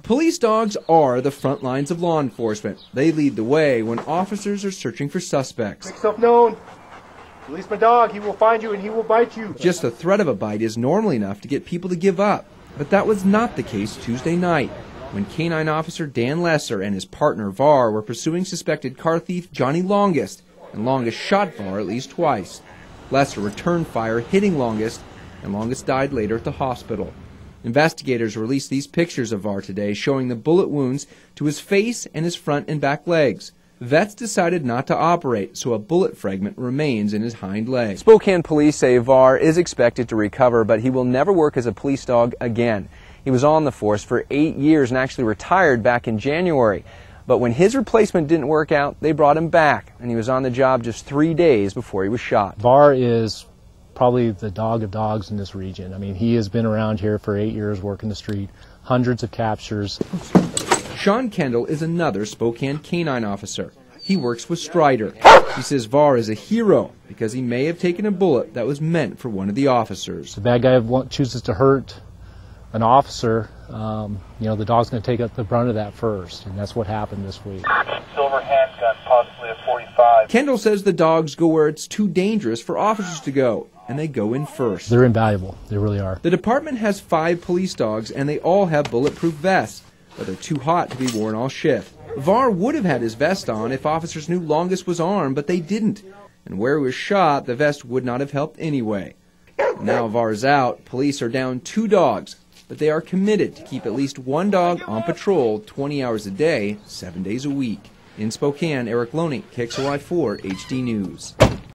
Police dogs are the front lines of law enforcement. They lead the way when officers are searching for suspects. Make yourself known. Release my dog. He will find you and he will bite you. Just the threat of a bite is normally enough to get people to give up. But that was not the case Tuesday night, when K-9 officer Dan Lesser and his partner Var were pursuing suspected car thief Johnny Longest, and Longest shot Var at least twice. Lesser returned fire, hitting Longest, and Longest died later at the hospital. Investigators released these pictures of Var today, showing the bullet wounds to his face and his front and back legs. Vets decided not to operate, so a bullet fragment remains in his hind leg. Spokane police say Var is expected to recover, but he will never work as a police dog again. He was on the force for 8 years and actually retired back in January. But when his replacement didn't work out, they brought him back, and he was on the job just 3 days before he was shot. Var is probably the dog of dogs in this region. I mean, he has been around here for 8 years working the street, hundreds of captures. Sean Kendall is another Spokane K-9 officer. He works with Strider. He says Var is a hero because he may have taken a bullet that was meant for one of the officers. The bad guy chooses to hurt an officer, the dog's going to take up the brunt of that first, and that's what happened this week. Silver handgun, possibly a .45. Kendall says the dogs go where it's too dangerous for officers to go, and they go in first. They're invaluable. They really are. The department has 5 police dogs, and they all have bulletproof vests, but they're too hot to be worn all shift. Var would have had his vest on if officers knew Longest was armed, but they didn't. And where he was shot, the vest would not have helped anyway. Now Var's out, police are down 2 dogs, but they are committed to keep at least 1 dog on patrol 20 hours a day, 7 days a week. In Spokane, Erik, Loney, KXLY4 HD News.